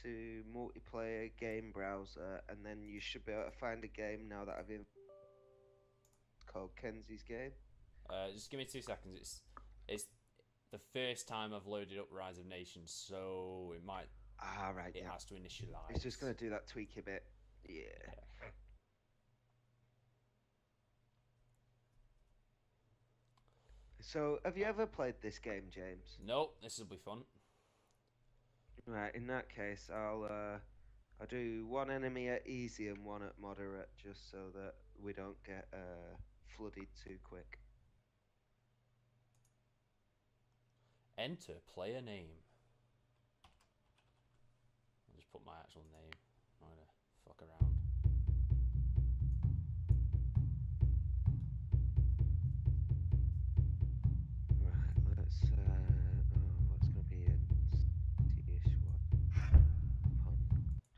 to multiplayer game browser, and then you should be able to find a game now that called Kenzie's Game. Just give me 2 seconds. It's the first time I've loaded up Rise of Nations, so it might Right, it yeah. has to initialize. It's just gonna do that tweaky bit. Yeah. So, have you ever played this game, James? Nope, this will be fun. Right, in that case, I'll do one enemy at easy and one at moderate, just so that we don't get flooded too quick. Enter player name. I'll just put my actual name. I'm gonna fuck around. Right, let's what's gonna be a T-ish one?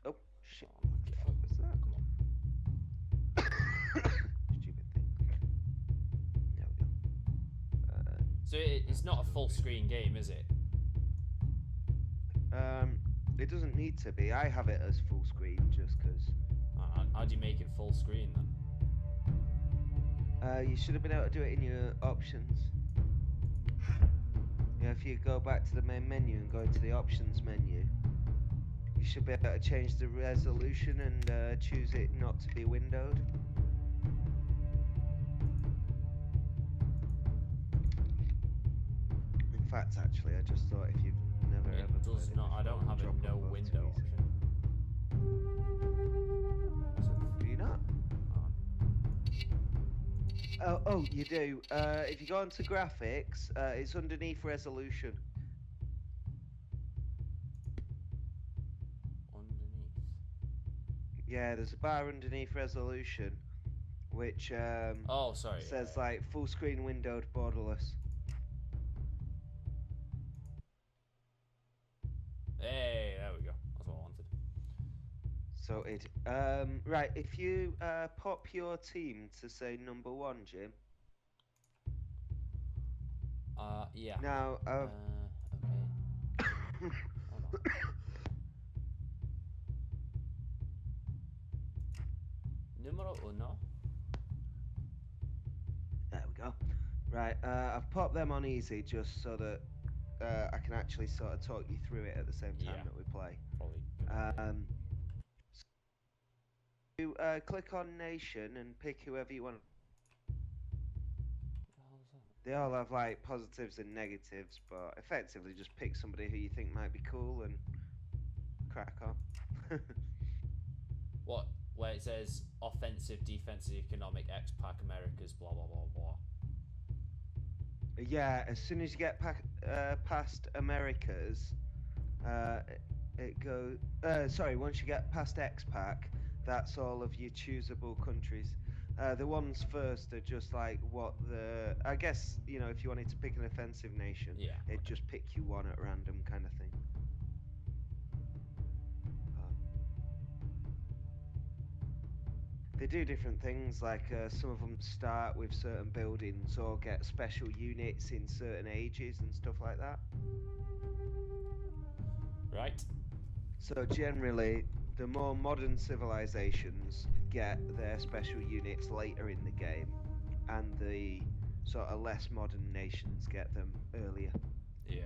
Oh shit! Oh, What the fuck was that? Come on. Stupid thing. There we go. So it's not a full screen game, is it? It doesn't need to be. I have it as full screen just because. How do you make it full screen then? You should have been able to do it in your options. Yeah, if you go back to the main menu and go into the options menu, you should be able to change the resolution and choose it not to be windowed. In fact, actually, I just thought if you've never ever It does played not. I don't have a no window option. Do you not? Oh, you do. If you go onto graphics, it's underneath resolution. Underneath. Yeah, there's a bar underneath resolution, which oh, sorry. says like full screen windowed borderless. Hey, there we go. That's what I wanted. So it right. If you pop your team to say number 1, Jim. Yeah. Now, okay. Hold on. Numero uno. There we go. Right, I've popped them on easy just so that I can actually sort of talk you through it at the same time that we play. Probably. So you click on nation and pick whoever you want. They all have like positives and negatives, but effectively just pick somebody who you think might be cool and crack on. What? Where it says offensive, defensive, economic, X-Pac, Americas, blah blah blah blah. Yeah, as soon as you get past Americas, it goes. Sorry, once you get past X-Pac, that's all of your choosable countries. The ones first are just like what the. I guess you know if you wanted to pick an offensive nation, it'd just pick you one at random kind of thing. They do different things, like some of them start with certain buildings or get special units in certain ages and stuff like that. Right. So generally, the more modern civilizations get their special units later in the game, and the sort of less modern nations get them earlier. Yeah.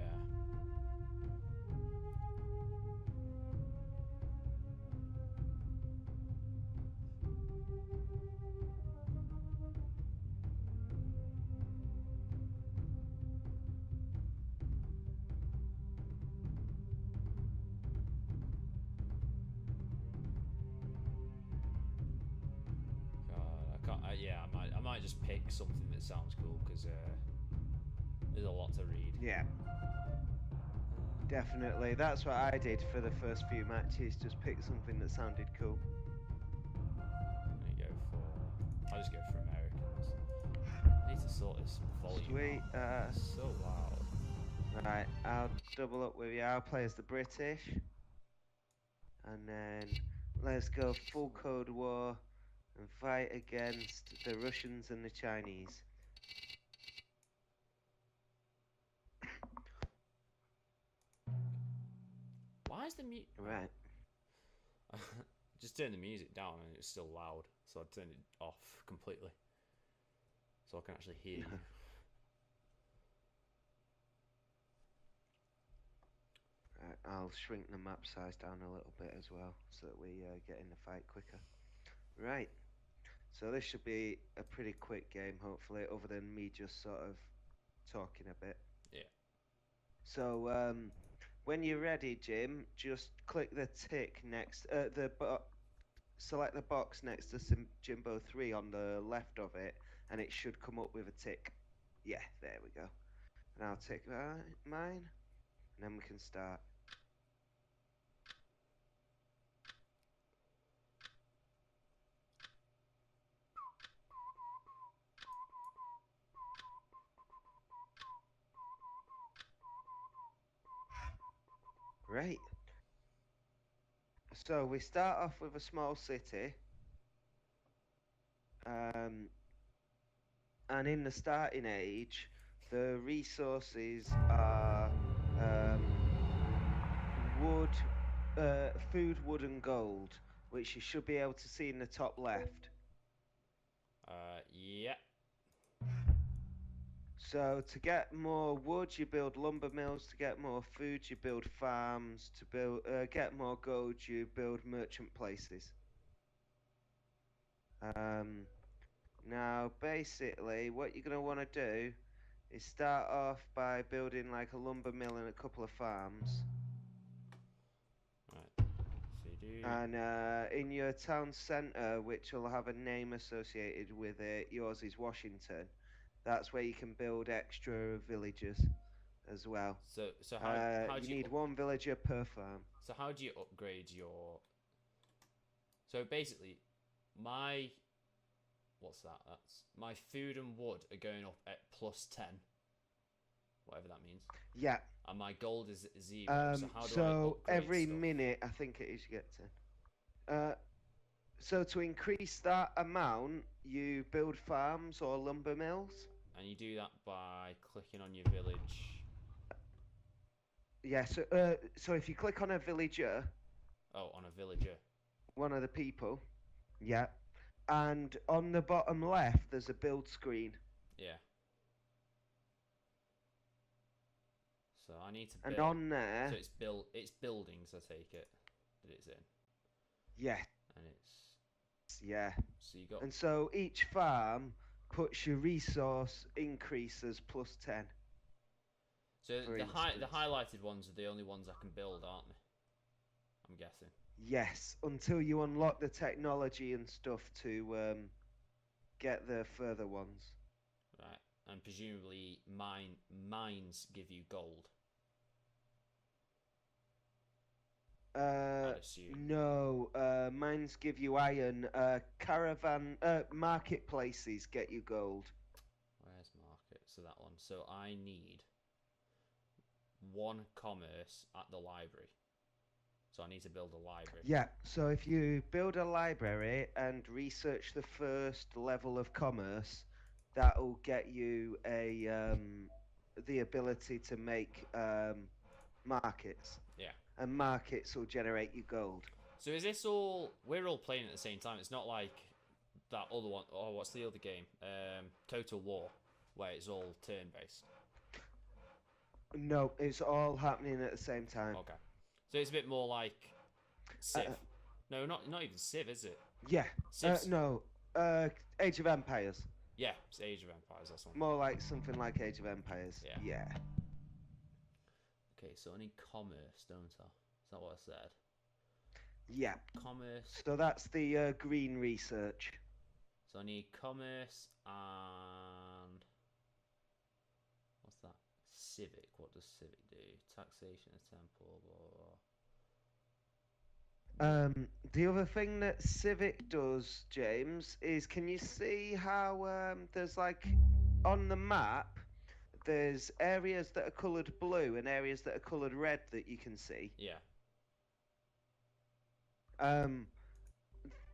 Yeah, I might just pick something that sounds cool because there's a lot to read. Yeah, definitely. That's what I did for the first few matches. Just pick something that sounded cool. I'll just go for Americans. I need to sort this volume. Sweet. It's so loud. Right, I'll double up with you. I'll play as the British, and then let's go full Cold War and fight against the Russians and the Chinese. Why is the mute? Right. Just turn the music down and it's still loud, so I turned it off completely, so I can actually hear you. Right, I'll shrink the map size down a little bit as well, so that we get in the fight quicker. Right. So this should be a pretty quick game, hopefully, other than me just sort of talking a bit. Yeah. So when you're ready, Jim, just click the tick next, select the box next to Jimbo 3 on the left of it, and it should come up with a tick. Yeah, there we go. And I'll tick mine, and then we can start. Right. So we start off with a small city. And in the starting age, the resources are wood, food, wood, and gold, which you should be able to see in the top left. Yeah. So to get more wood, you build lumber mills. To get more food, you build farms. To get more gold, you build merchant places. Now, basically, what you're going to want to do is start off by building like a lumber mill and a couple of farms. Right. So you do. And in your town centre, which will have a name associated with it, yours is Washington. That's where you can build extra villages as well. So how do you need one villager per farm. So how do you upgrade your? So basically, what's that? That's my food and wood are going up at +10, whatever that means. Yeah. And my gold is 0. So how do I upgrade every stuff? minute, I think it is, you get 10. So to increase that amount, you build farms or lumber mills. And you do that by clicking on your village. Yeah. So if you click on a villager. Oh, on a villager. One of the people. Yeah. And on the bottom left, there's a build screen. Yeah. So I need to build. And on there. So it's buildings, I take it, that it's in. Yeah. And it's. Yeah. So you got. And so each farm puts your resource increases +10. So the highlighted ones are the only ones I can build, aren't they? I'm guessing. Yes, until you unlock the technology and stuff to get the further ones. Right, and presumably mines give you gold. I'd assume. No, mines give you iron. Marketplaces get you gold. Where's market? So that one. So I need 1 commerce at the library. So I need to build a library. Yeah, so if you build a library and research the first level of commerce, that'll get you the ability to make markets. Yeah. And markets will generate you gold. So is this all... We're all playing at the same time. It's not like that other one... Oh, what's the other game? Total War, where it's all turn-based. No, it's all happening at the same time. Okay. So it's a bit more like Civ. No, not even Civ, is it? Yeah. No. Age of Empires. Yeah, it's Age of Empires, that's one. More like something like Age of Empires. Yeah. Okay, so I need commerce, don't I? Is that what I said? Yeah. Commerce. So that's the green research. So I need commerce and... What's that? Civic. What does civic do? Taxation, a temple, blah, blah. The other thing that civic does, James, is can you see how there's like on the map there's areas that are coloured blue and areas that are coloured red that you can see? Yeah.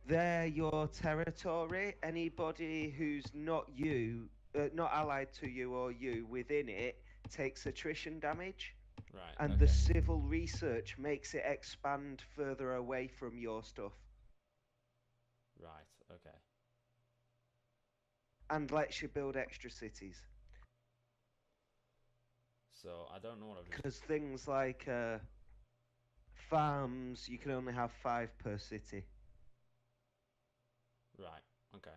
They're your territory. Anybody who's not you, not allied to you or you within it takes attrition damage. Right. And Okay. the civil research makes it expand further away from your stuff Right. Okay. and lets you build extra cities. So I don't know what I've just. Because things like farms, you can only have 5 per city. Right. Okay.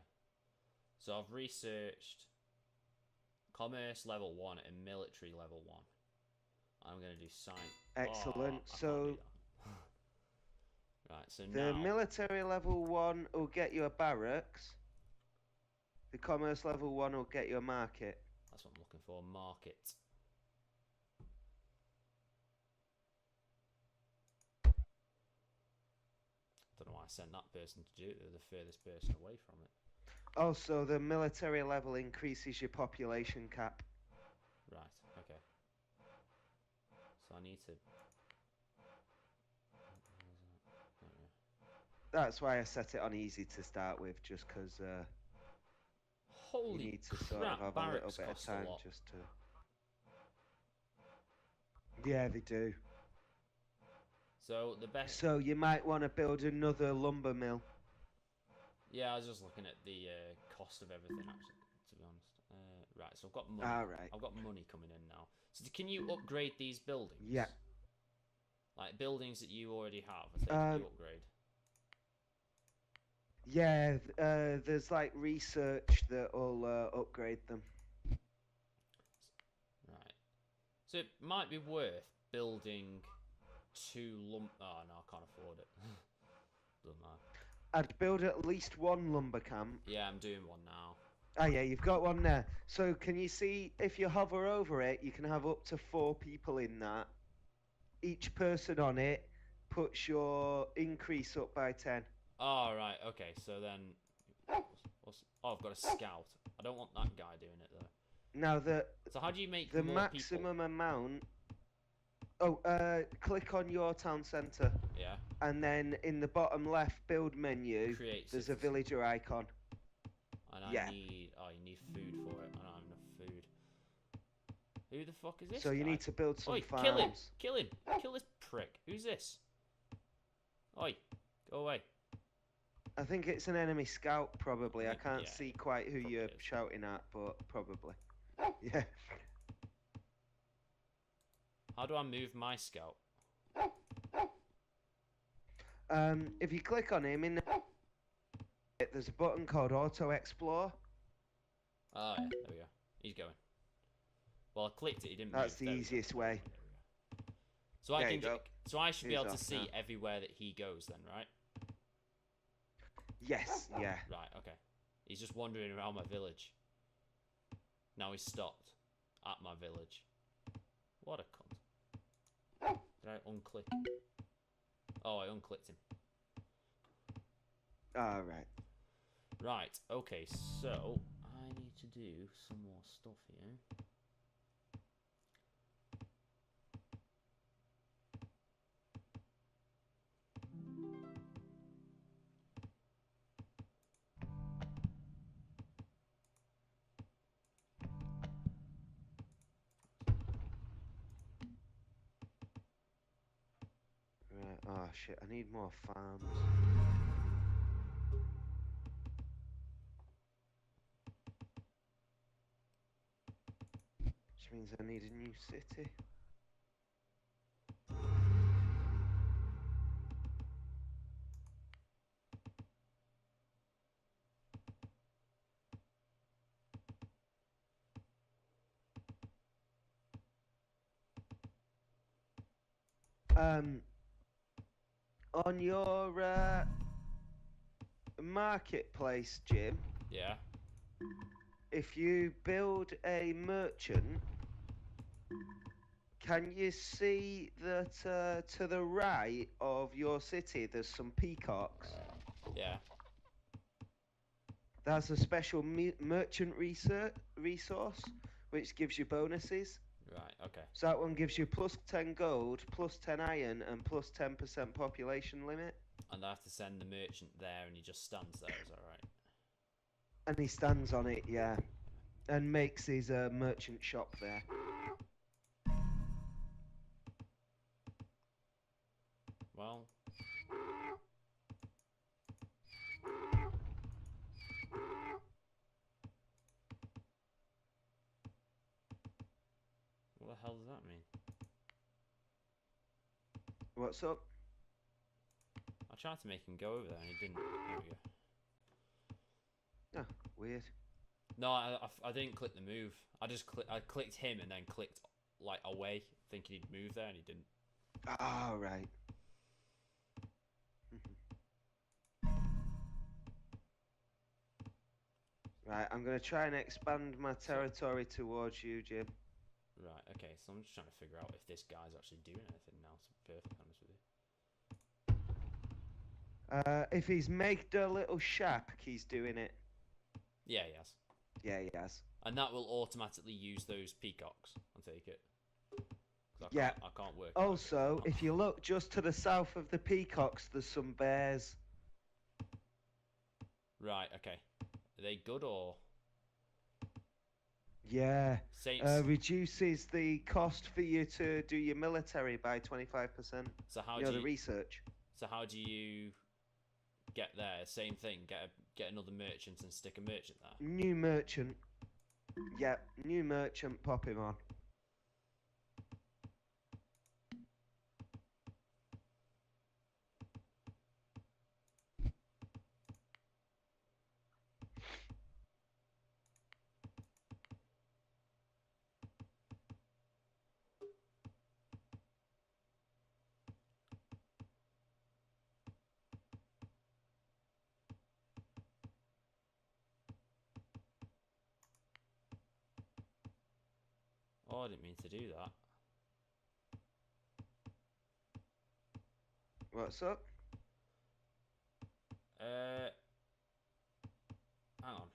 So I've researched commerce level 1 and military level 1. I'm gonna do science. Excellent. Oh, I can't So do that. Right. So the now. military level 1 will get you a barracks. The commerce level 1 will get you a market. That's what I'm looking for. Market. Don't know why I sent that person to do it. They're the furthest person away from it. Also, the military level increases your population cap. Right. Okay. So I need to. That's why I set it on easy to start with, just because you Holy need to crap! sort of have a little Barracks bit of cost time a lot. just to. Yeah, they do. So the best. So you might want to build another lumber mill. Yeah, I was just looking at the cost of everything actually. To be honest. Right. So I've got money. All right. I've got money coming in now. So can you upgrade these buildings? Yeah. Like buildings that you already have. I say, can you upgrade? Yeah, there's like research that will upgrade them. Right. So it might be worth building 2 Oh no, I can't afford it. Doesn't matter. I'd build at least 1 lumber camp. Yeah, I'm doing one now. Oh yeah, you've got one there. So can you see, if you hover over it, you can have up to 4 people in that. Each person on it puts your increase up by 10. Oh, right, okay, so then... Oh, I've got a scout. I don't want that guy doing it, though. Now, So how do you make the more maximum people? amount... Oh, click on your town centre. Yeah. And then in the bottom left build menu, Create there's citizens. a villager icon. And Yeah. I need... Oh, you need food for it. I don't have enough food. Who the fuck is this So you guy? need to build some Oi, farms. kill him! Kill him! Kill this prick. Who's this? Oi, go away. I think it's an enemy scout, probably. I can't Yeah, see quite who probably you're is. shouting at, but probably. Yeah. How do I move my scout? If you click on him, there's a button called Auto Explore. Oh, yeah, there we go. He's going. Well, I clicked it, he didn't That's move. the There we go. easiest way. So I There can you go. so I should be He's able to off see now. everywhere that he goes then, right? Yes, yeah. Right, okay. He's just wandering around my village. Now he's stopped at my village. What a cunt. Did I unclick? Oh, I unclicked him. Alright. Right, okay, so I need to do some more stuff here. Right. Oh shit, I need more farms. Which means I need a new city. On your marketplace, Jim, Yeah. if you build a merchant, can you see that to the right of your city there's some peacocks? Yeah. That's a special merchant resource which gives you bonuses. Right, okay. So that one gives you plus 10 gold, plus 10 iron, and plus 10% population limit. And I have to send the merchant there and he just stands there, is that right? And he stands on it, yeah. And makes his merchant shop there. Well. What the hell does that mean? What's up? I tried to make him go over there and he didn't. There we go. Oh, weird. No, I didn't click the move. I clicked him and then clicked like away, thinking he'd move there and he didn't. Oh, right. Right, I'm going to try and expand my territory towards you, Jim. Right, okay, so I'm just trying to figure out if this guy's actually doing anything now, to be perfectly honest with you. If he's made a little shack, he's doing it. Yeah, he has. Yeah, he has. And that will automatically use those peacocks, I take it. 'Cause Yeah. I can't work. Also, if you look just to the south of the peacocks, there's some bears. Right, okay. Are they good or? Yeah. Saints. Reduces the cost for you to do your military by 25%. So how You do know, you, the research. So how do you get there? Same thing. Get another merchant and stick a merchant there. New merchant. Yep, new merchant. Pop him on. Oh, I didn't mean to do that. What's up? Hang on.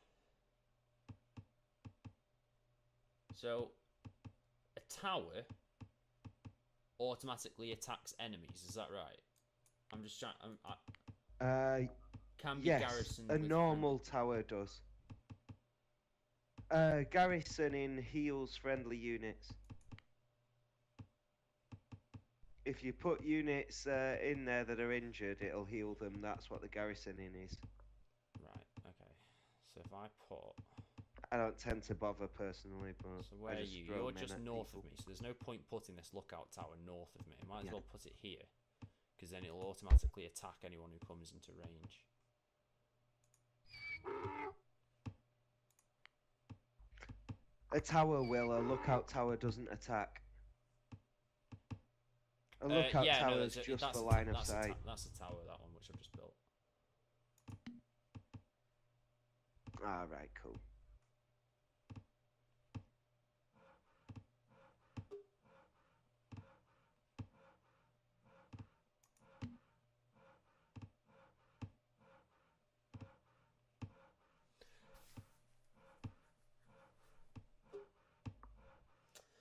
So, a tower automatically attacks enemies. Is that right? I'm just trying. Can be Yes, garrisoned. a with normal tower does. Garrisoning heals friendly units. If you put units in there that are injured, it'll heal them. That's what the garrisoning is. Right, okay. So if I put... I don't tend to bother personally, but So where I are just you? throw You're men just at north people. of me, so there's no point putting this lookout tower north of me. I might as Yeah. well put it here, because then it'll automatically attack anyone who comes into range. A tower will, a lookout tower doesn't attack. A lookout yeah, tower no, is just that's for a line of that's sight. That's a tower, that one, which I've just built. Alright, cool.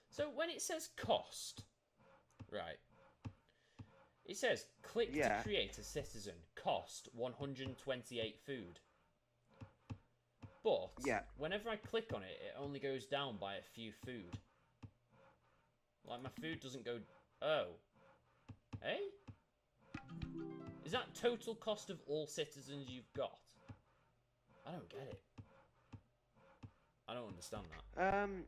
So when it says cost, right, it says click to Yeah. create a citizen, cost 128 food. But Yeah. whenever I click on it, it only goes down by a few food. Like my food doesn't go... Oh. Eh? Is that total cost of all citizens you've got? I don't get it. I don't understand that.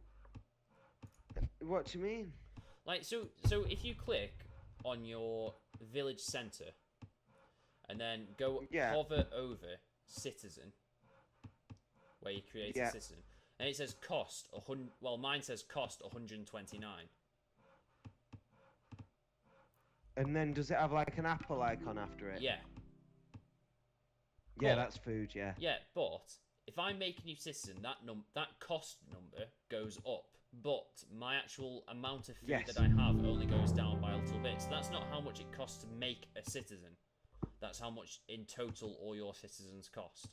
What do you mean? Like, so if you click on your village centre and then go Yeah. hover over citizen, where you create Yeah. a citizen, and it says cost 100. Well, mine says cost 129. And then does it have like an apple icon after it? Yeah, Yeah, But- that's food, yeah. yeah, but if I make a new citizen, that cost number goes up, but my actual amount of food Yes. that I have only goes down by a little bit. So that's not how much it costs to make a citizen. That's how much in total all your citizens cost.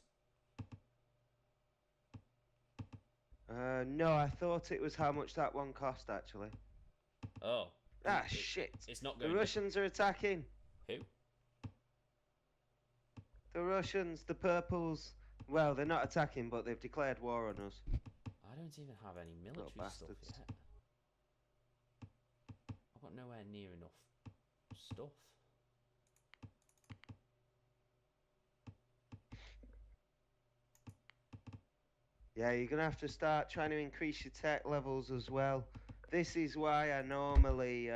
No, I thought it was how much that one cost, actually. Oh. Shit. It's not The going Russians are attacking. Who? The Russians, the purples. Well, they're not attacking, but they've declared war on us. I don't even have any military stuff bastards. yet. I've got nowhere near enough stuff. Yeah, you're gonna have to start trying to increase your tech levels as well. This is why I normally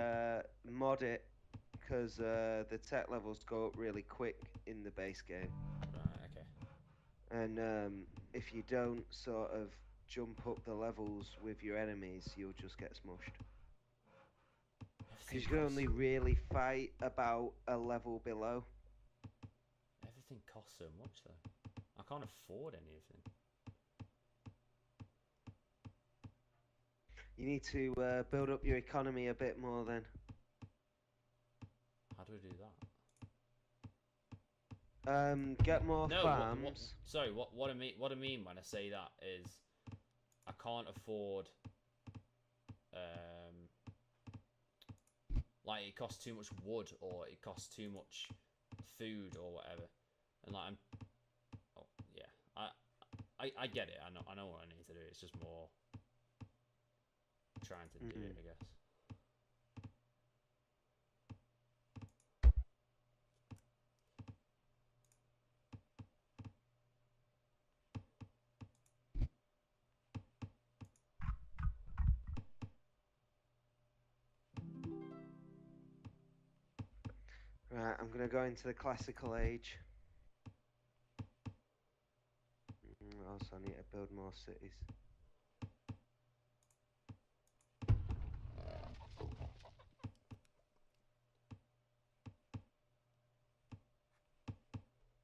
mod it, because the tech levels go up really quick in the base game. Right, okay. And if you don't sort of jump up the levels with your enemies, you'll just get smushed. Because you can only really fight about a level below. Everything costs so much though. I can't afford anything. You need to build up your economy a bit more then. How do I do that? Get more farms. What I mean when I say that is I can't afford like it costs too much wood or it costs too much food or whatever. And like I get it. I know what I need to do. It's just more trying to do it, I guess. Right, I'm gonna go into the classical age. Also, I need to build more cities.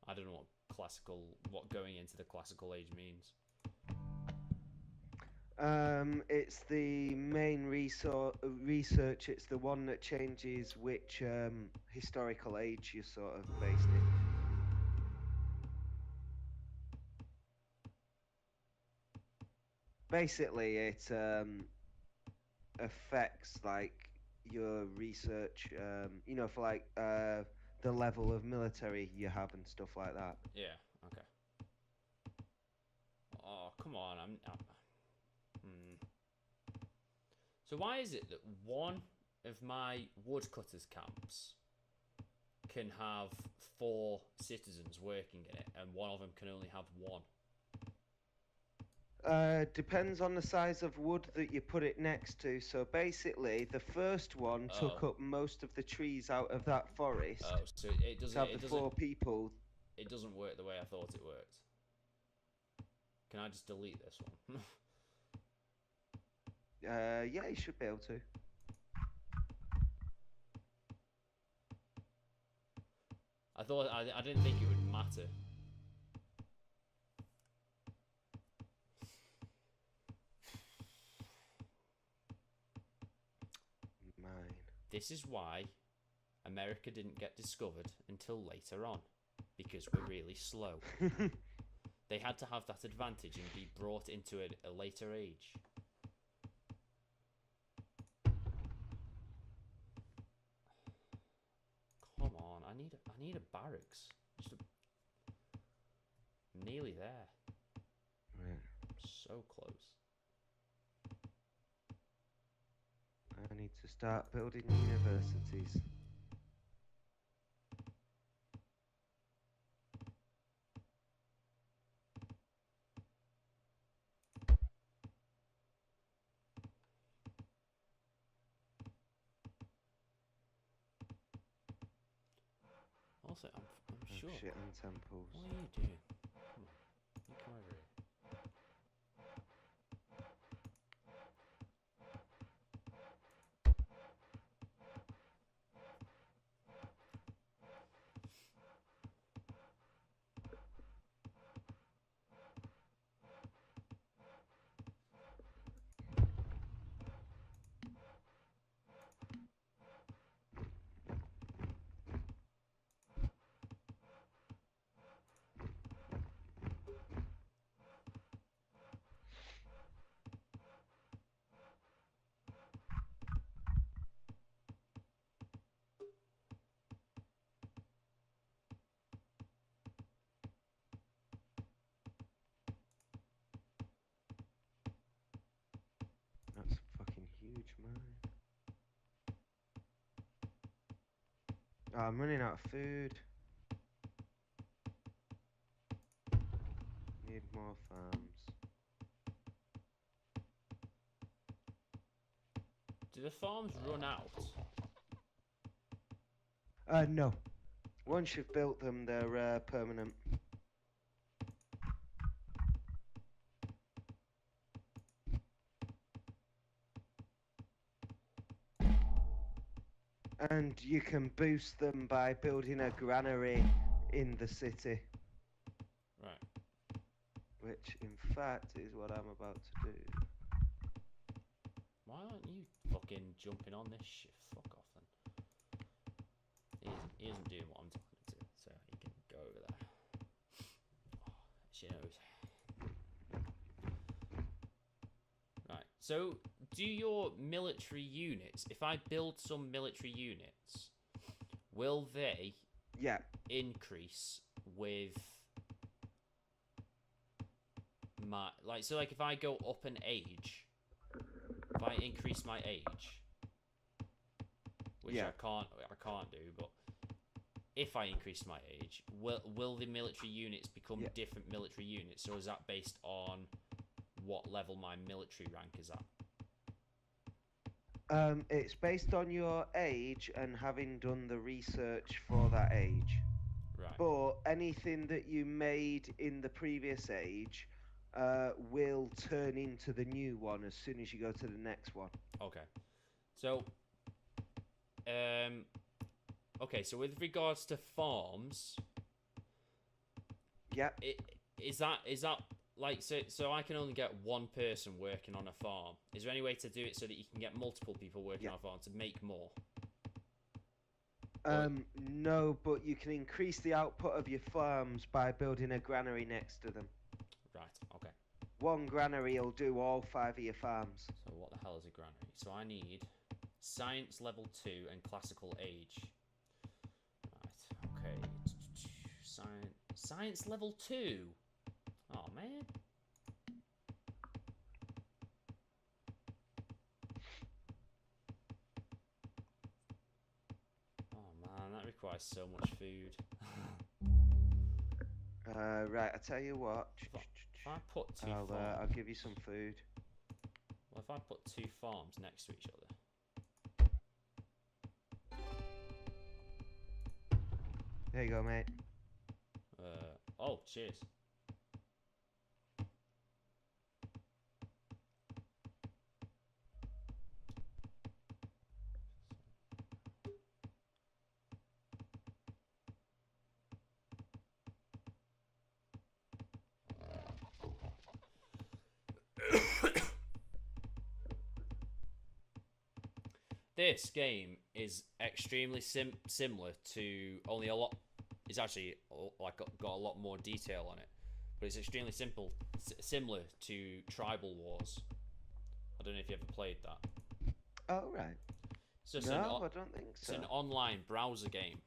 I don't know what going into the classical age means. It's the main research. It's the one that changes which historical age you sort of based it. Basically, it affects like your research. You know, for like the level of military you have and stuff like that. Yeah. Okay. Oh come on! So why is it that one of my woodcutters camps can have 4 citizens working in it, and one of them can only have 1? Depends on the size of wood that you put it next to. So basically, the first one took up most of the trees out of that forest. Oh, so it doesn't. To have the 4 people. It doesn't work the way I thought it worked. Can I just delete this one? Yeah, you should be able to. I didn't think it would matter. Mine. This is why America didn't get discovered until later on, because we're really slow. They had to have that advantage and be brought into a later age. Come on, I need a barracks. I'm nearly there. Right. So close. I need to start building universities. Also, I'm sure. Shit on temples. What are you doing? Come on, you come over here. That's a fucking huge mine. Oh, I'm running out of food. Need more farms. the farms run out? No. Once you've built them, they're permanent. And you can boost them by building a granary in the city. Right. Which, in fact, is what I'm about to do. Why aren't you fucking jumping on this shit? Fuck off then. He isn't doing what I'm telling him to, so he can go over there. Oh, she knows. Right, so do your military units, if I build some military units, will they increase with my, like, so like if I go up an age, if I increase my age, which I can't do, but if I increase my age, will the military units become different military units, or is that based on what level my military rank is at? It's based on your age and having done the research for that age. Right. But anything that you made in the previous age will turn into the new one as soon as you go to the next one. Okay. So, okay, so with regards to farms, is that like, so I can only get one person working on a farm. Is there any way to do it so that you can get multiple people working on a farm to make more? No, but you can increase the output of your farms by building a granary next to them. Right, okay. One granary will do all 5 of your farms. So what the hell is a granary? So I need science level 2 and classical age. Right, okay. Science level 2? Oh, man. Oh, man, that requires so much food. Right, I tell you what. If I put two farms... I'll give you some food. Well, if I put 2 farms next to each other... There you go, mate. Oh, cheers. This game is extremely similar to, only a lot, it's actually like got a lot more detail on it, but it's extremely similar to Tribal Wars. I don't know if you ever played that. Oh, right. So no, I don't think so. It's an online browser game.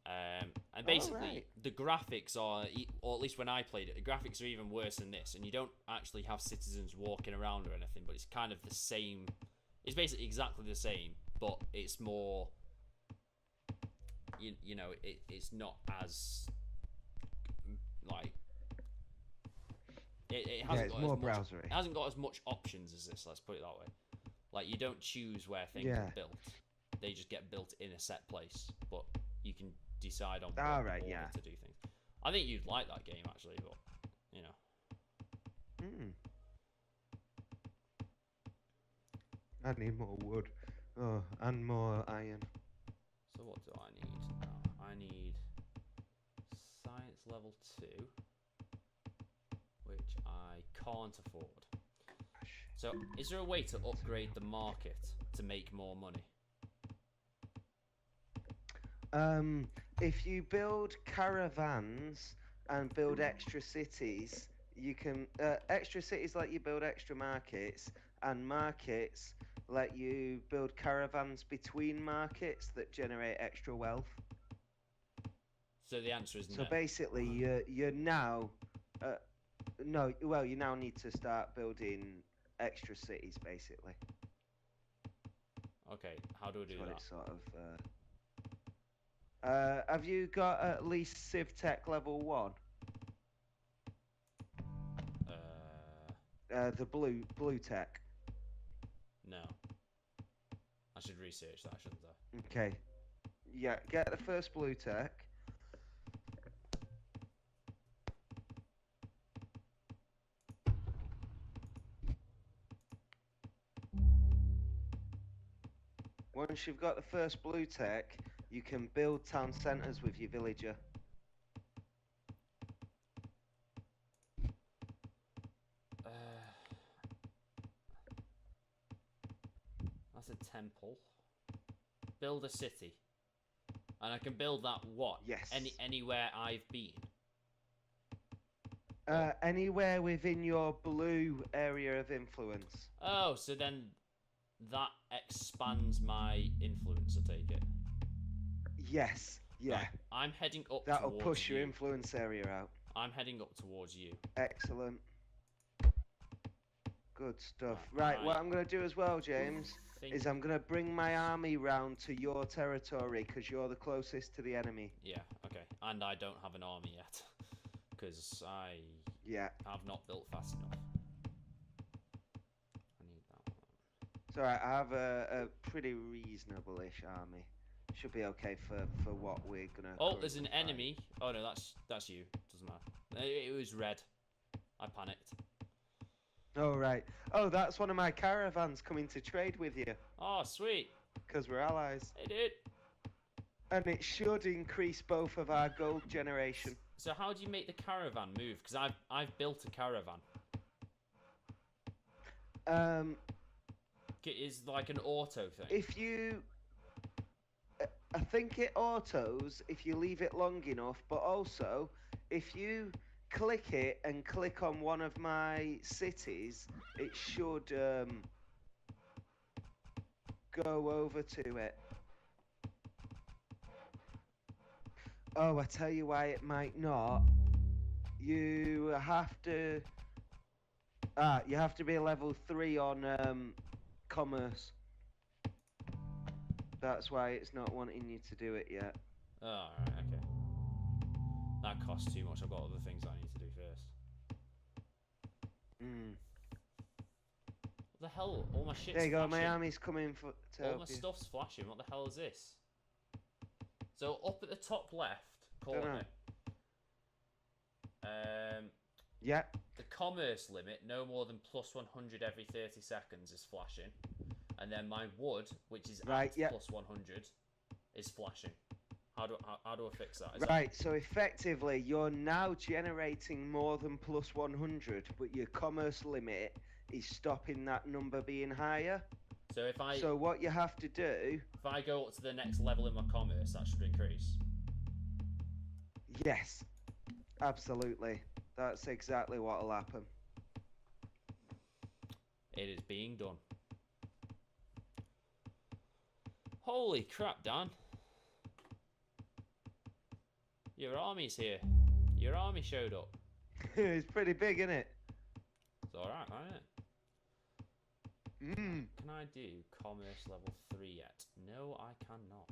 And basically, the graphics are, or at least when I played it, the graphics are even worse than this, and you don't actually have citizens walking around or anything, but it's kind of the same. It's basically exactly the same, but it's more, you know, it's not as, like, it hasn't got more as much, browsery. it hasn't got as much options as this, let's put it that way. Like, you don't choose where things are built. They just get built in a set place, but you can decide on what order to do things. I think you'd like that game, actually, but, you know. I need more wood. Oh, and more iron. So what do I need now? I need science level 2, which I can't afford. So, is there a way to upgrade the market to make more money? If you build caravans and build extra cities, you can extra cities let you build extra markets, and markets let you build caravans between markets that generate extra wealth. So the answer is no. So basically, you're now no. Well, you now need to start building extra cities, basically. Okay, how do I do that? It's sort of. Have you got at least Civ Tech level 1? The blue tech. No. I should research that, shouldn't I? Okay. Yeah, get the first blue tech. Once you've got the first blue tech, you can build town centres with your villager. That's a temple. Build a city. And I can build that what? Yes. Anywhere I've been. Anywhere within your blue area of influence. Oh, so then that expands my influence, I take it. Yes. Yeah. Right, I'm heading up That'll towards push your you. influence area out. I'm heading up towards you. Excellent. Good stuff. Right, what I'm going to do as well, James, is I'm going to bring my army round to your territory because you're the closest to the enemy. Yeah, okay. And I don't have an army yet because I have not built fast enough. I need that one. It's alright, I have a pretty reasonable-ish army. Should be okay for what we're going to... Oh, there's an enemy. Oh, no, that's you. Doesn't matter. It was red. I panicked. Oh, right. Oh, that's one of my caravans coming to trade with you. Oh, sweet. Because we're allies. Hey, dude. And it should increase both of our gold generation. So how do you make the caravan move? Because I've built a caravan. Is like an auto thing. If you... I think it autos if you leave it long enough, but also if you click it and click on one of my cities, it should go over to it. Oh, I tell you why it might not. You have to be level 3 on commerce. That's why it's not wanting you to do it yet. Oh, alright, okay. That costs too much. I've got other things I need to do first. What the hell? All my shit's There you go, flashing. my army's coming for to All help my you. stuff's flashing. What the hell is this? So up at the top left corner. Yeah. The commerce limit, no more than plus 100 every 30 seconds, is flashing. And then my wood, which is at plus 100, is flashing. How do I fix that? Right, so effectively you're now generating more than plus 100, but your commerce limit is stopping that number being higher. So what you have to do... If I go up to the next level in my commerce, that should increase. Yes, absolutely. That's exactly what will happen. It is being done. Holy crap, Dan. Your army's here. Your army showed up. It's pretty big, isn't it? It's alright, isn't it? Can I do commerce level 3 yet? No, I cannot.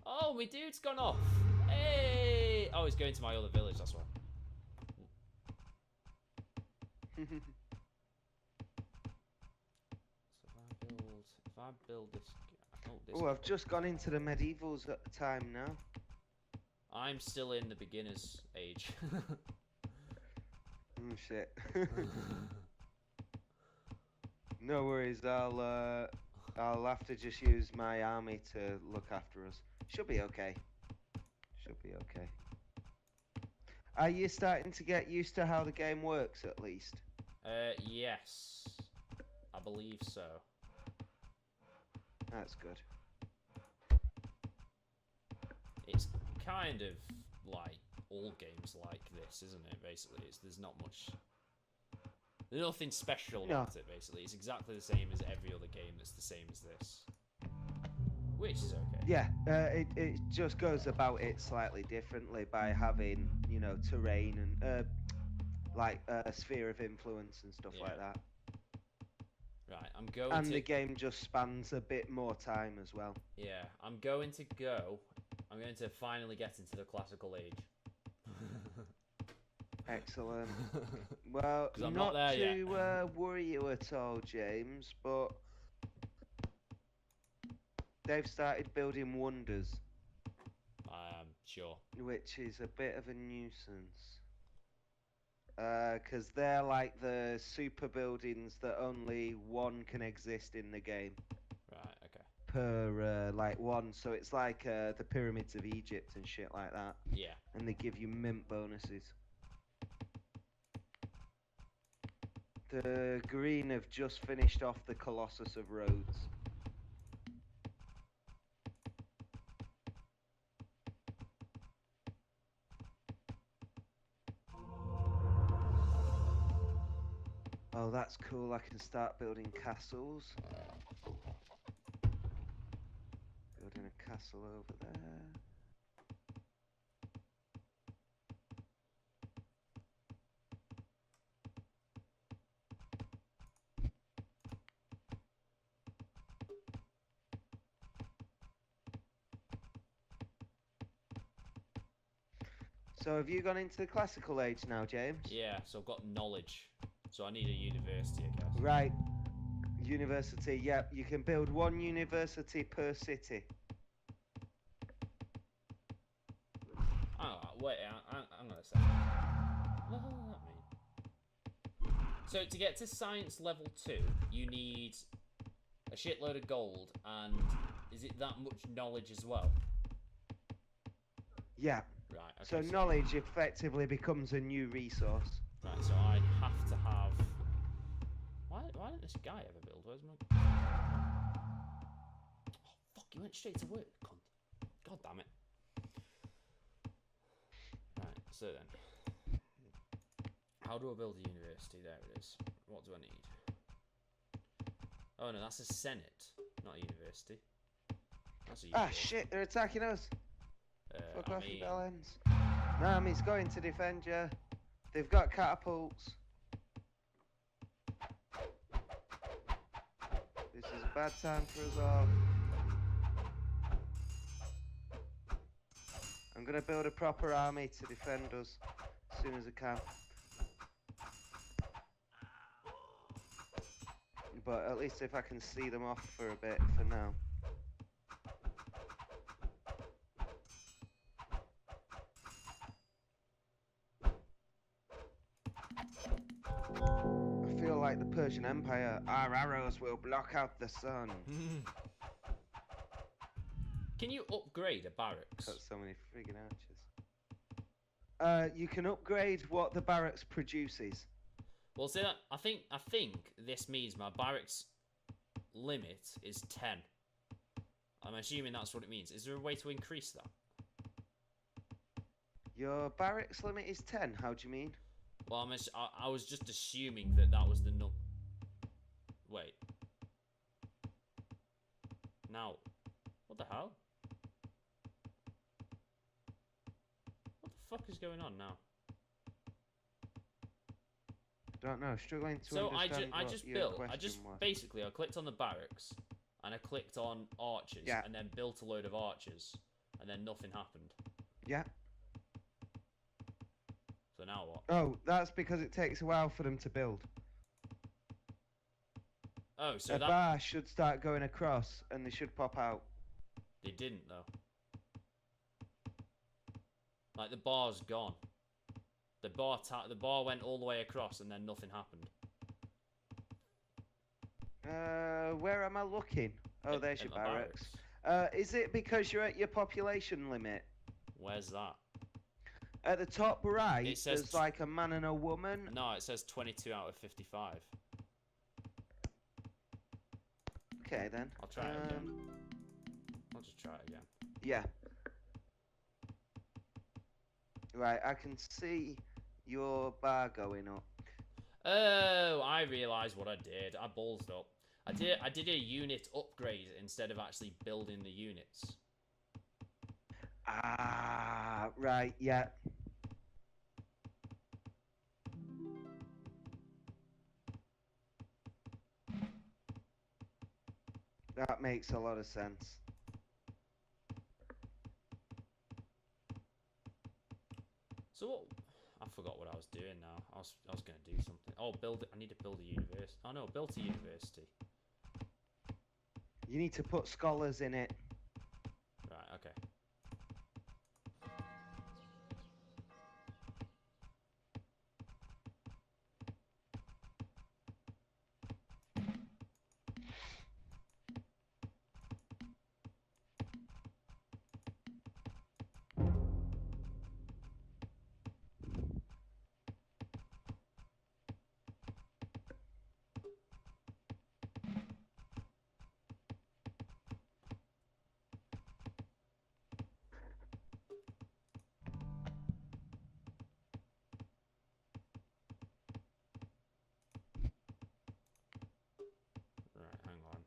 Oh, my dude's gone off. Hey! Oh, he's going to my other village, that's why. If I build this... Oh, I've just gone into the medievals at the time now. I'm still in the beginner's age. Oh, shit. No worries, I'll have to just use my army to look after us. Should be okay. Should be okay. Are you starting to get used to how the game works, at least? Yes. I believe so. That's good. It's kind of like all games like this, isn't it? Basically, there's not much. There's nothing special about it. Basically, it's exactly the same as every other game that's the same as this, which is okay. Yeah, it just goes about it slightly differently by having, you know, terrain and like a sphere of influence and stuff like that. Right, I'm going and the game just spans a bit more time as well. Yeah, I'm going to finally get into the classical age. Excellent. Well, I'm not there to worry you at all, James, but they've started building wonders, I am sure. which is a bit of a nuisance. Because they're like the super buildings that only one can exist in the game Right, okay. per like one. So it's like the pyramids of Egypt and shit like that. Yeah. And they give you mint bonuses. The green have just finished off the Colossus of Rhodes. Oh, that's cool. I can start building castles. Building a castle over there. So have you gone into the classical age now, James? Yeah, so I've got knowledge. So I need a university, I guess. Right. University, yep. You can build one university per city. Oh, wait, hang on a second. What the hell does that mean? So to get to science level 2, you need a shitload of gold, and is it that much knowledge as well? Yeah. Right, okay. So knowledge effectively becomes a new resource. Right, so I have to have... Why didn't this guy ever build? Where's my... Oh, fuck, he went straight to work, cunt. God damn it. Right, so then. How do I build a university? There it is. What do I need? Oh no, that's a senate, not a university. That's a university. Ah, shit, they're attacking us. Fuck off, you bellends. Nami's going to defend you. They've got catapults. This is a bad time for us all. I'm gonna build a proper army to defend us as soon as I can. But at least if I can see them off for a bit for now. I feel like the Persian Empire. Our arrows will block out the sun. Can you upgrade a barracks? Got so many friggin' archers. You can upgrade what the barracks produces. Well, see that I think this means my barracks limit is 10. I'm assuming that's what it means. Is there a way to increase that? Your barracks limit is 10. How do you mean? Well, I was just assuming that that was the Wait. Now, what the hell? What the fuck is going on now? Don't know. Struggling to So understand I what just your built. I question just was. basically I clicked on the barracks, and I clicked on archers, Yeah. and then built a load of archers, and then nothing happened. Yeah. So now what? Oh, that's because it takes a while for them to build. Oh, so A that bar should start going across, and they should pop out. they didn't though. Like the bar's gone. The bar went all the way across, and then nothing happened. Where am I looking? Oh, In- there's in your my barracks. Is it because you're at your population limit? Where's that? At the top right, It says there's like a man and a woman. No, it says 22 out of 55. Okay, then. I'll try it again. I'll just try it again. Yeah. Right, I can see your bar going up. Oh, I realised what I did. I ballsed up. I did a unit upgrade instead of actually building the units. Ah, right, yeah. That makes a lot of sense. So what? I forgot what I was doing now. I was gonna do something. Oh, I need to build a university. Oh no, built a university. You need to put scholars in it. Right, okay. Right, hang on.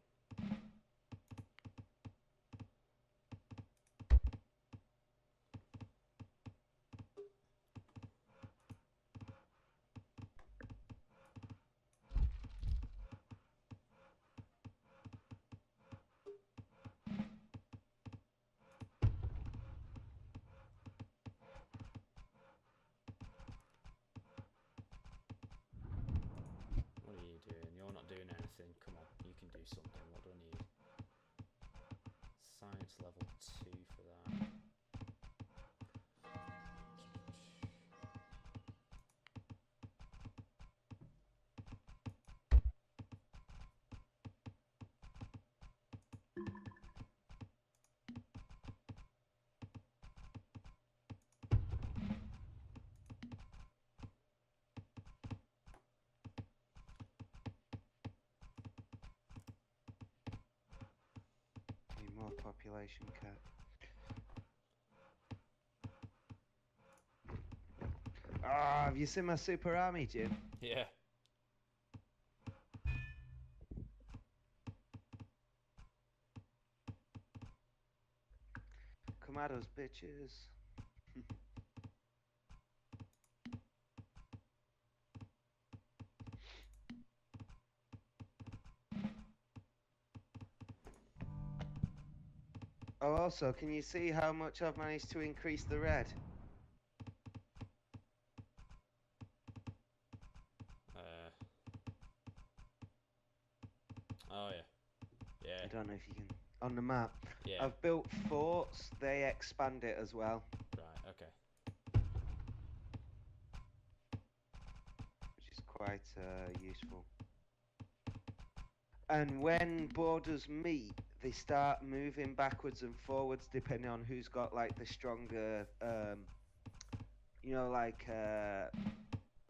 What are you doing? You're not doing anything. Come on, you can do something. What do I need? Science level 2 for that. Need more population cap. Ah, have you seen my super army, Jim? Yeah. Come at us, bitches. Oh, also, can you see how much I've managed to increase the red? Oh, yeah. Yeah. I don't know if you can. On the map. Yeah. I've built forts, they expand it as well. Right, okay. Which is quite useful. And when borders meet, they start moving backwards and forwards depending on who's got like the stronger, you know, like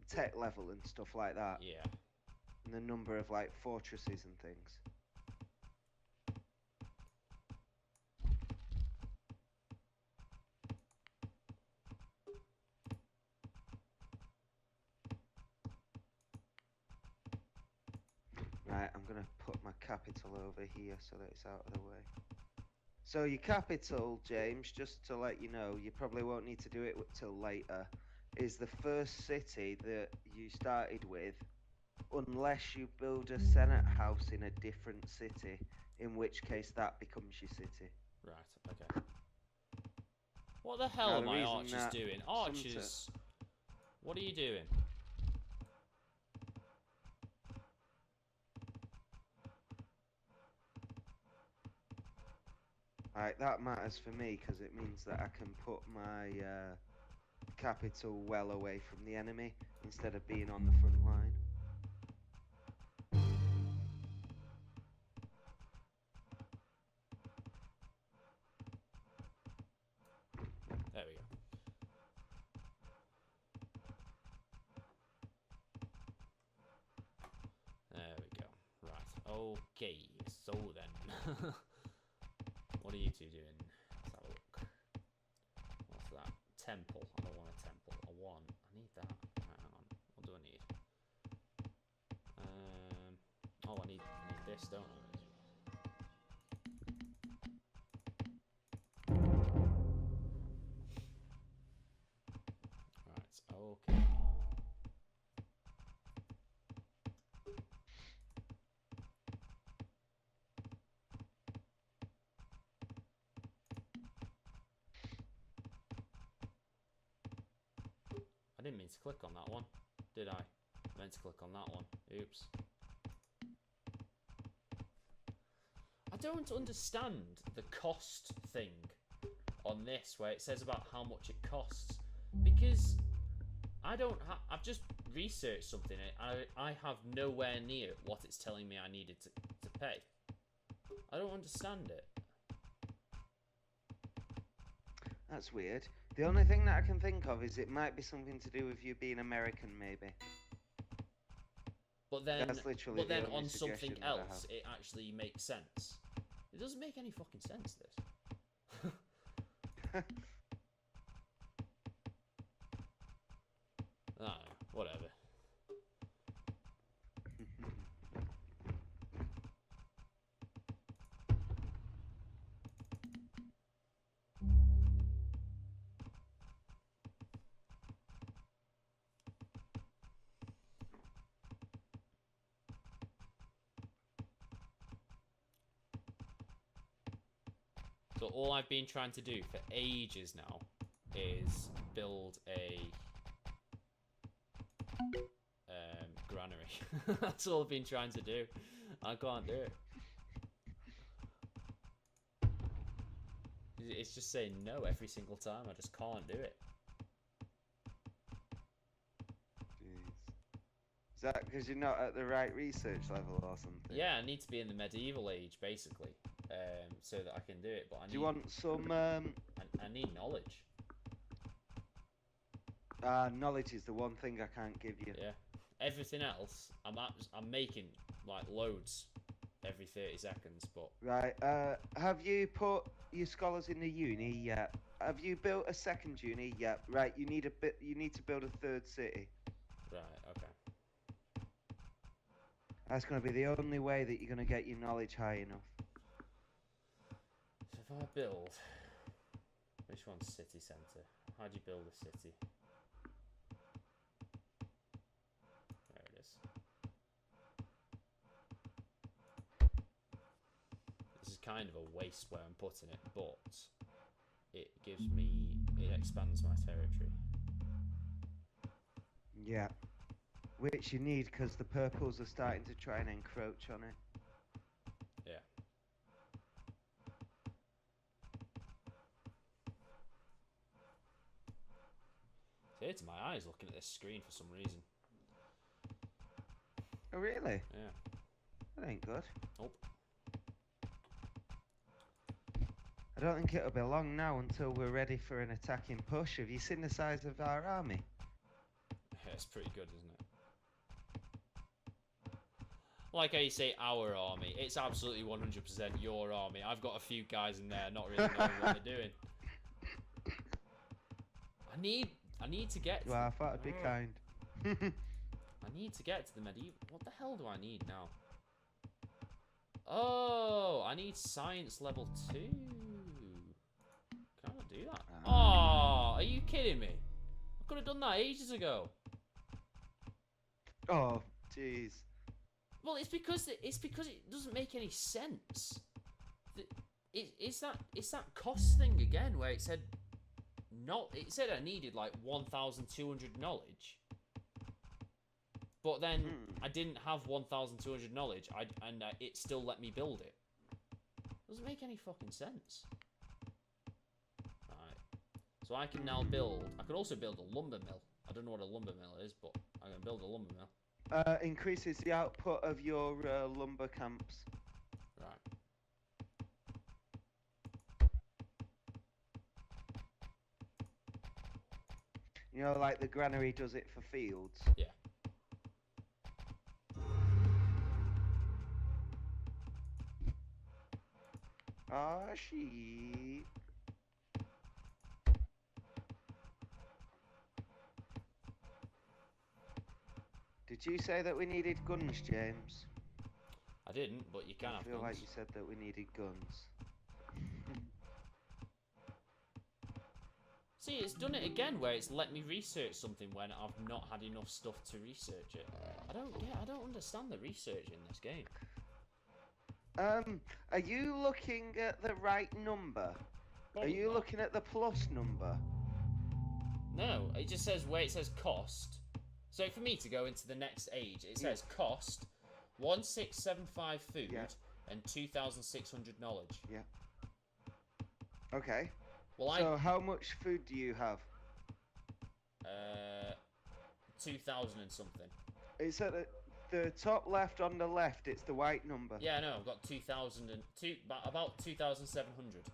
tech level and stuff like that. Yeah. And the number of like fortresses and things. Right, I'm gonna put my capital over here so that it's out of the way. So your capital, James, just to let you know, you probably won't need to do it till later, is the first city that you started with, unless you build a senate house in a different city, in which case that becomes your city. Right, okay. What the hell Now, are the my reason archers that doing? Archers! What are you doing? Right, that matters for me because it means that I can put my capital well away from the enemy instead of being on the front line. There we go. There we go. Right, okay, so then. What are you two doing? Let's have a look. What's that? Temple. I don't want a temple. I need that. Right, hang on. What do I need? Oh, I need this, don't I? Right, okay. I didn't mean to click on that one, did I? I meant to click on that one. Oops. I don't understand the cost thing on this, where it says about how much it costs, because I've just researched something and I have nowhere near what it's telling me I needed to pay. I don't understand it. That's weird. The only thing that I can think of is it might be something to do with you being American, maybe. But then, That's literally the only on something suggestion that I else, it actually makes sense. It doesn't make any fucking sense, this. have. I don't know, whatever. So all I've been trying to do for ages now is build a granary. That's all I've been trying to do. I can't do it. It's just saying no every single time. I just can't do it. Jeez. Is that because you're not at the right research level or something? Yeah, I need to be in the medieval age, basically, so that I can do it. But I need, Do you want some? I need knowledge. Knowledge is the one thing I can't give you. Yeah. Everything else, I'm making like loads every 30 seconds, but Right. Have you put your scholars in the uni yet? Have you built a second uni yet? Right. You need You need to build a third city. right, okay. That's going to be the only way that you're going to get your knowledge high enough. So if I build, which one's city centre? How do you build a city? There it is. This is kind of a waste where I'm putting it, but it expands my territory. Yeah. Which you need because the purples are starting to try and encroach on it. Yeah. It hurts my eyes looking at this screen for some reason. Oh, really? Yeah. That ain't good. Nope. I don't think it'll be long now until we're ready for an attacking push. Have you seen the size of our army? Yeah, it's pretty good, isn't it? Like how you say our army, it's absolutely 100% your army. I've got a few guys in there not really knowing what they're doing. I need to get to Well, I thought I'd be kind. I need to get to the medieval. What the hell do I need now? Oh, I need science level 2. Can I not do that? Oh, are you kidding me? I could have done that ages ago. Oh, jeez. Well, it's because it doesn't make any sense. It's that cost thing again where it said I needed like 1,200 knowledge, but then I didn't have 1,200 knowledge. It still let me build it. Doesn't make any fucking sense. Right. So I can now build. I could also build a lumber mill. I don't know what a lumber mill is, but I can build a lumber mill. Increases the output of your lumber camps. Right. You know, like the granary does it for fields. Yeah. Ah, sheep. Did you say that we needed guns, James? I didn't, but you can I have feel guns. like you said that we needed guns. See, it's done it again where it's let me research something when I've not had enough stuff to research it. I don't understand the research in this game. Are you looking at the right number? Are you looking at the plus number? No, it just says where it says cost. So for me to go into the next age, it says cost 1675 food, Yeah. and 2,600 knowledge. Yeah. Okay. Well, So how much food do you have? 2,000 and something. It's at the top left on the left. It's the white number. Yeah, no, I've got 2,002, about 2,700.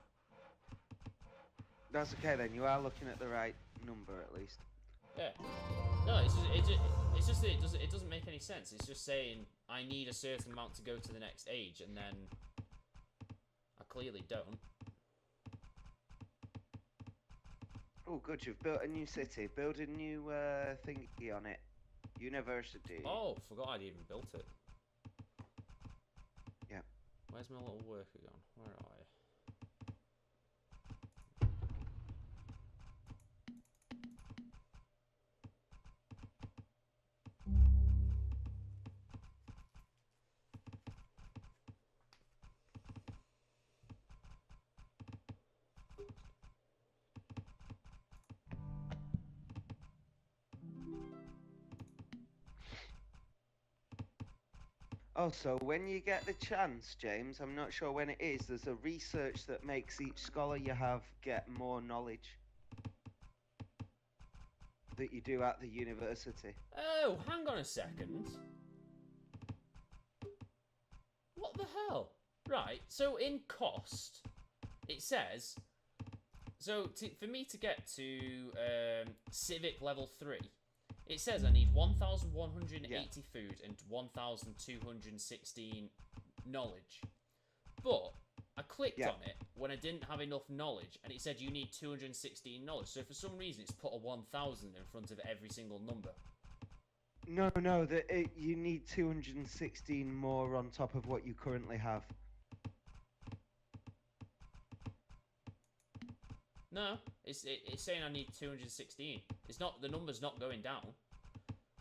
That's okay then. You are looking at the right number at least. Yeah. No, it's just that it doesn't make any sense. It's just saying I need a certain amount to go to the next age, and then I clearly don't. Oh, good. You've built a new city. Build a new thingy on it. University. Oh, forgot I'd even built it. Yeah. Where's my little worker gone? Where are you? Oh, so when you get the chance, James, I'm not sure when it is, there's a research that makes each scholar you have get more knowledge that you do at the university. Oh, hang on a second. What the hell? Right, so in cost, it says... So, for me to get to Civic level 3, it says I need 1,180 food and 1,216 knowledge. But I clicked on it when I didn't have enough knowledge, and it said you need 216 knowledge. So for some reason, it's put a 1,000 in front of every single number. No, you need 216 more on top of what you currently have. No, it's saying I need 216. It's not, the number's not going down.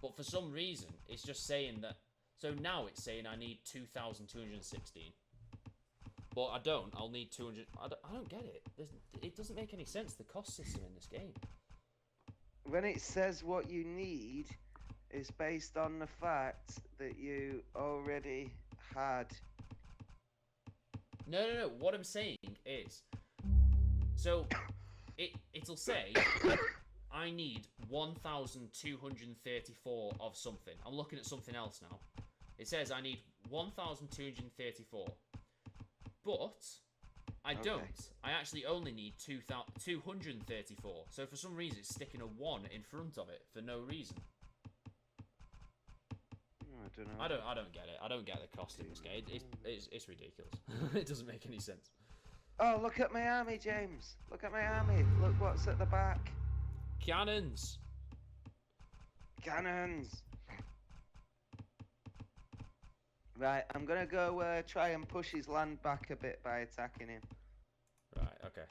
But for some reason, it's just saying that. So now it's saying I need 2,216. But I don't. I'll need 200. I don't get it. It doesn't make any sense, the cost system in this game. When it says what you need, it's based on the fact that you already had. No. What I'm saying is, so it'll say I need 1,234 of something. I'm looking at something else now. It says I need 1,234. But I don't. I actually only need 234. So for some reason, it's sticking a 1 in front of it for no reason. I don't know. I don't get it. I don't get the cost in this game. It's ridiculous. It doesn't make any sense. Oh, look at my army, James. Look at my army. Look what's at the back. Cannons. Cannons. Right, I'm gonna go try and push his land back a bit by attacking him. Right, okay.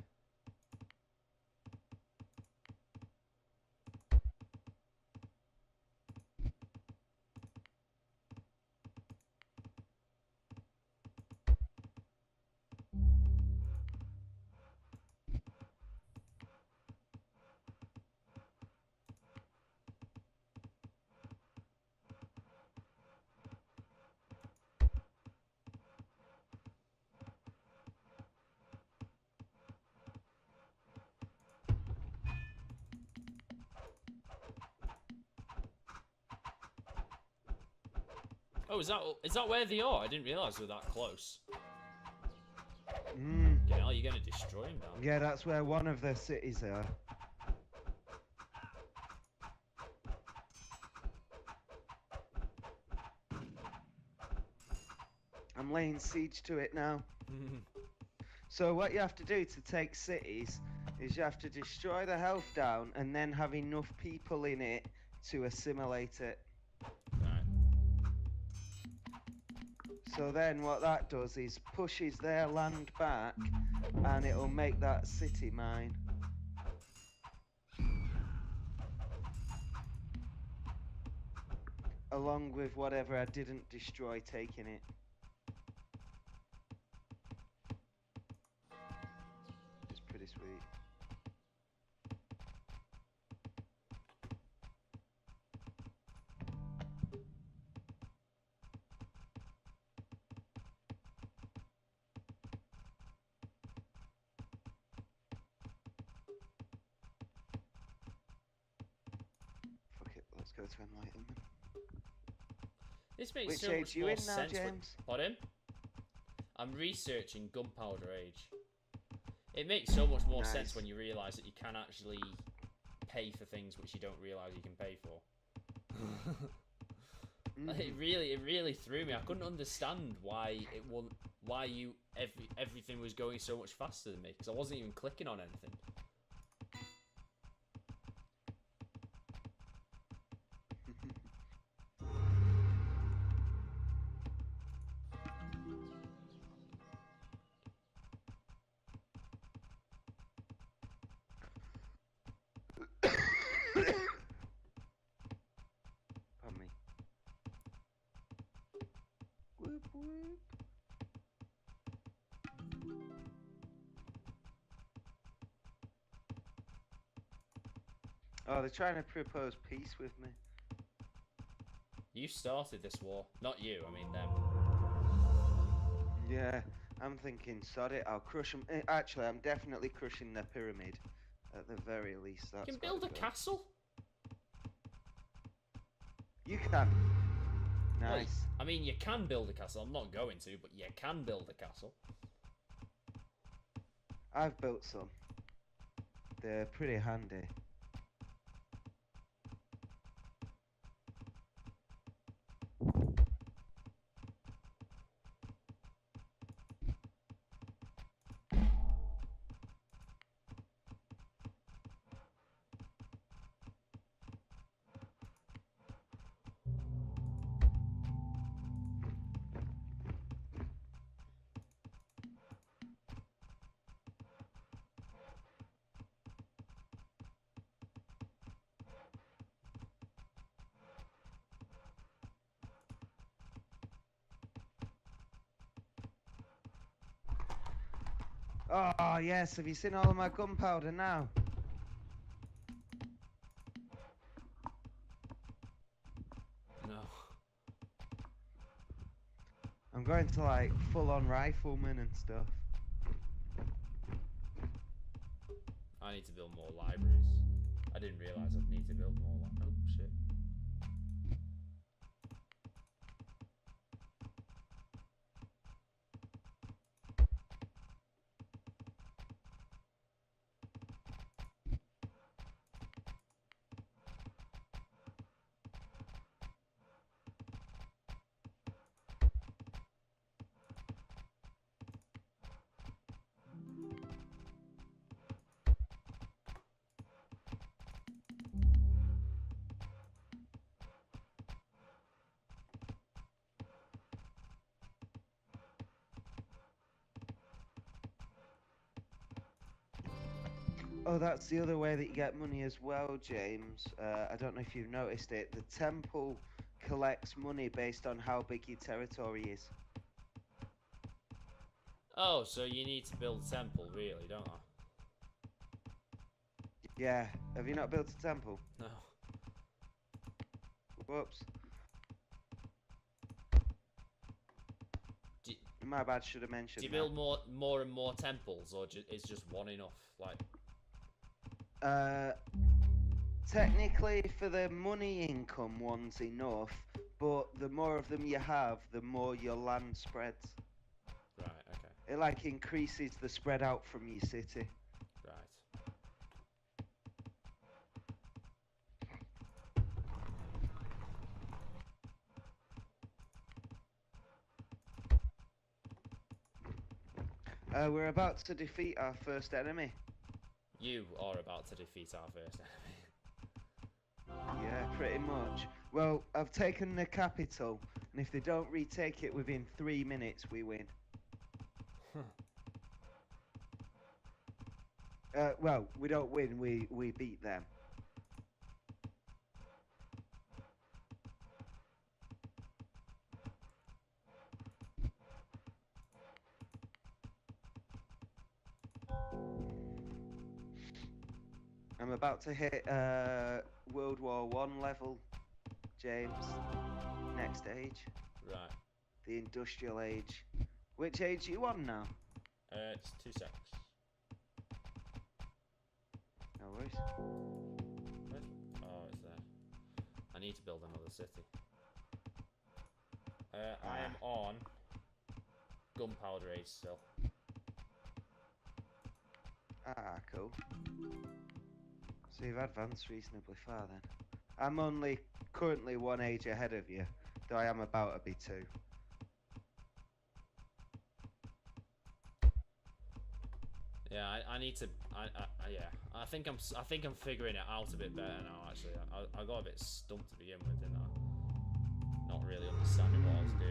Oh, is that where they are? I didn't realise they were that close. Okay, are you going to destroy them now? Yeah, that's where one of their cities are. I'm laying siege to it now. So what you have to do to take cities is you have to destroy the health down and then have enough people in it to assimilate it. So then what that does is pushes their land back and it'll make that city mine. Along with whatever I didn't destroy taking it. It's pretty sweet. go to enlightenment. This makes Which so age much are you more in now, sense. James? Pardon? I'm researching gunpowder age. It makes so much more sense Nice. when you realise that you can actually pay for things which you don't realise you can pay for. Like, it really threw me. I couldn't understand why everything was going so much faster than me, because I wasn't even clicking on anything. Pardon me. Whoop, whoop. Oh, they're trying to propose peace with me. You started this war, not you. I mean them. Yeah, I'm thinking, sod it, I'll crush them. Actually, I'm definitely crushing their pyramid. At the very least, that's You can what build a I've got. castle. You can. Well, Nice. I mean, you can build a castle. I'm not going to, but you can build a castle. I've built some. They're pretty handy. Oh, yes, have you seen all of my gunpowder now? No. I'm going to like full-on rifleman and stuff. I need to build more libraries. I didn't realise I'd need to build more. Oh shit. Oh, that's the other way that you get money as well, James. I don't know if you've noticed it. The temple collects money based on how big your territory is. Oh, so you need to build a temple, really, don't I? Yeah, have you not built a temple? No. Whoops. Do, My bad, should have mentioned do you that. build more and more temples, or is just one enough? Like, Technically, for the money income, one's enough, but the more of them you have, the more your land spreads. right, okay, It like increases the spread out from your city. right. We're about to defeat our first enemy. You are about to defeat our first enemy. Yeah, pretty much. Well, I've taken the capital, and if they don't retake it within 3 minutes, we win. Well, we don't win, we beat them. I'm about to hit World War I level, James. Next age. Right. The industrial age. Which age are you on now? It's 2 seconds. No worries. Oh, it's there. I need to build another city. I am on gunpowder age still. Ah, cool. So you've advanced reasonably far then. I'm only currently 1 age ahead of you, though I am about to be 2. Yeah, I need to. Yeah, I think I'm figuring it out a bit better now. Actually, I got a bit stumped to begin with, didn't I? Not really understanding what I was doing.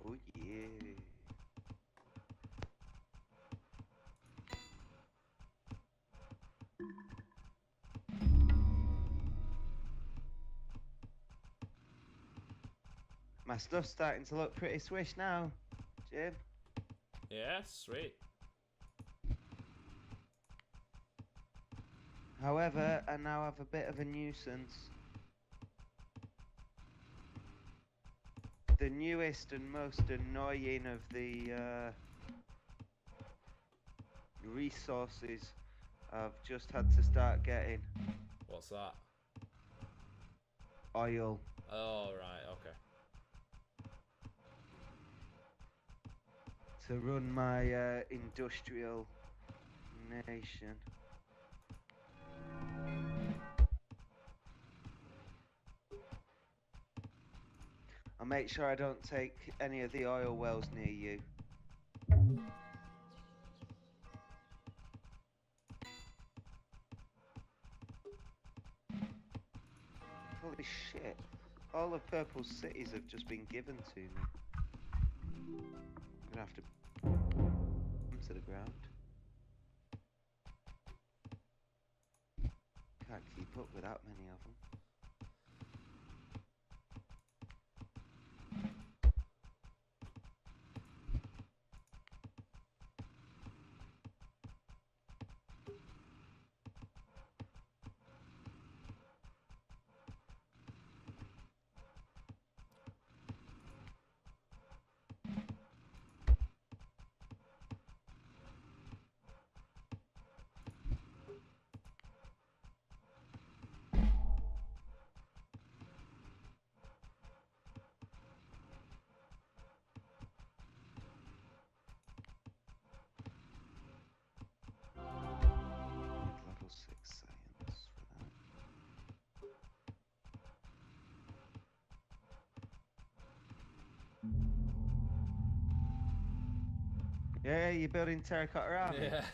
Oh yeah. My stuff's starting to look pretty swish now, Jim. Yeah, sweet. However, I now have a bit of a nuisance. The newest and most annoying of the resources I've just had to start getting. What's that? Oil. Oh, right, okay. To run my industrial nation. I'll make sure I don't take any of the oil wells near you. Holy shit. All of Purple's cities have just been given to me. I'm gonna have to come to the ground. Can't keep up with that many of them. Level 6 science for that. Yeah, you're building terracotta army. Yeah.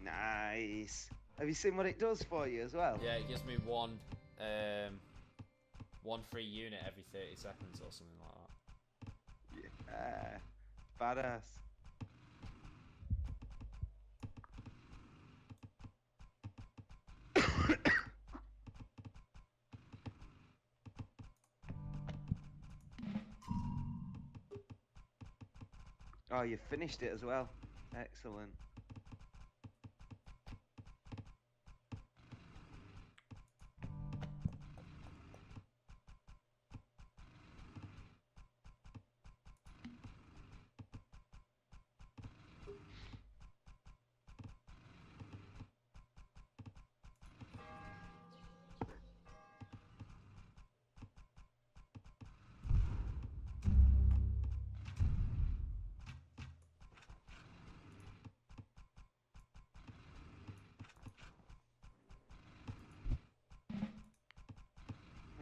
Nice. Have you seen what it does for you as well? Yeah, it gives me one free unit every 30 seconds or something like that. Yeah. Badass. Oh, you finished it as well. Excellent.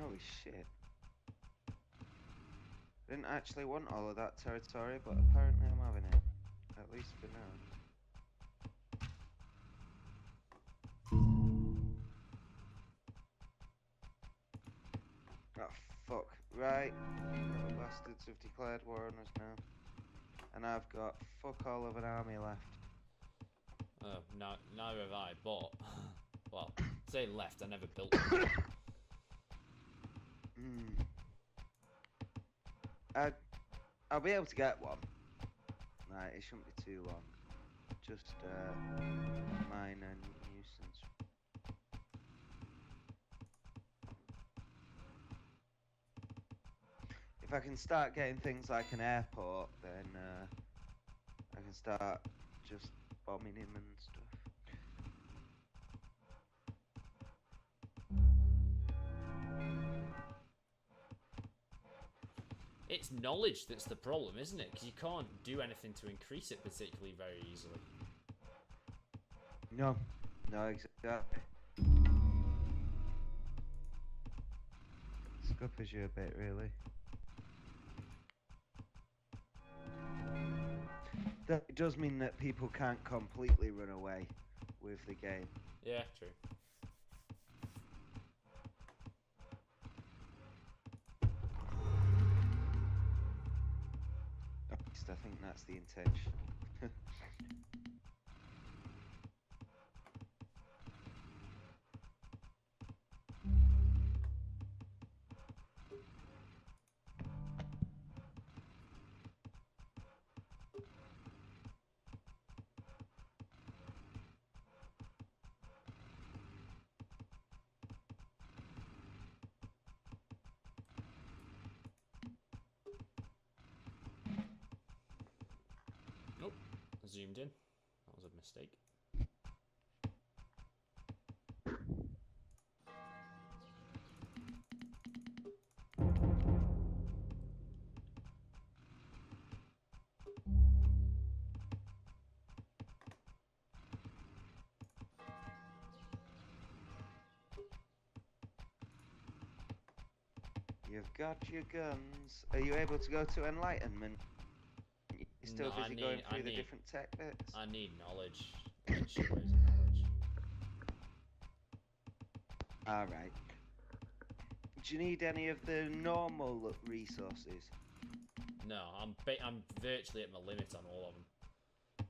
Holy shit. Didn't actually want all of that territory, but apparently I'm having it. At least for now. Oh, fuck. Right. Little bastards have declared war on us now. and I've got fuck all of an army left. Oh, no, neither have I, but... Well, say left, I never built one. I'll be able to get one. Right, it shouldn't be too long. Just minor nuisance. If I can start getting things like an airport, then I can start just bombing him and stuff. It's knowledge that's the problem, isn't it? Because you can't do anything to increase it particularly very easily. No, no, exactly. Scuppers you a bit, really. That does mean that people can't completely run away with the game. Yeah, true. At least I think that's the intention. Nope. Zoomed in. That was a mistake. You've got your guns. Are you able to go to Enlightenment? You're still No, busy going through the different tech bits? I need knowledge. Like shitloads of knowledge. Alright. Do you need any of the normal resources? No, I'm virtually at my limit on all of them.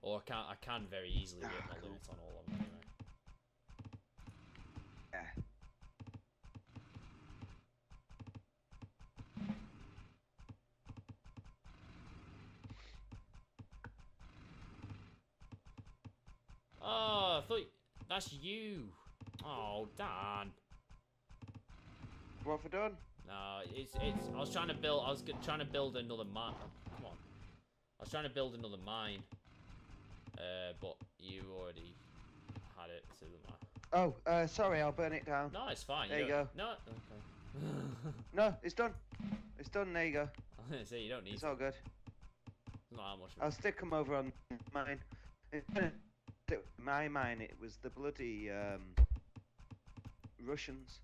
Or I can very easily be at my Cool. limit on all of them anyway. Yeah. Oh, I thought that's you. Oh, Dan. What have I done? No, it's. I was trying to build. I was trying to build another mine. Oh, come on. I was trying to build another mine. But you already had it to the mine. Oh, sorry, I'll burn it down. No, it's fine. There you go. No, okay. No, it's done. It's done, there you go. I was gonna say you don't need. It's all good. Not how much. I'll stick them over on mine. My mine, it was the bloody Russians.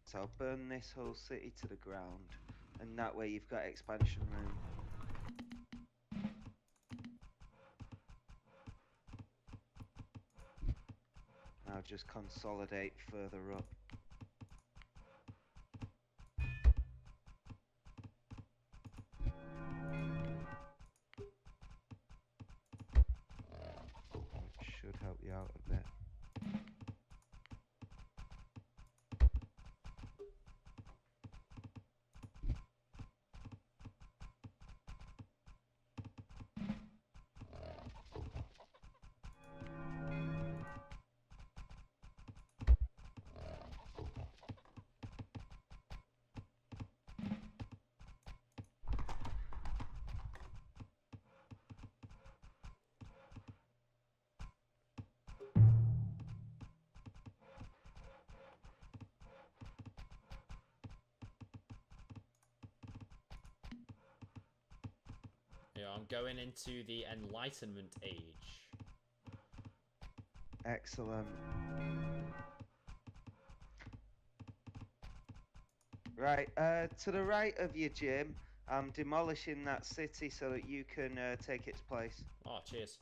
So I'll burn this whole city to the ground, and that way you've got expansion room. I'll just consolidate further up. Which should help you out a bit. Yeah, I'm going into the Enlightenment age. Excellent. Right, to the right of you, Jim, I'm demolishing that city so that you can take its place. Oh, cheers.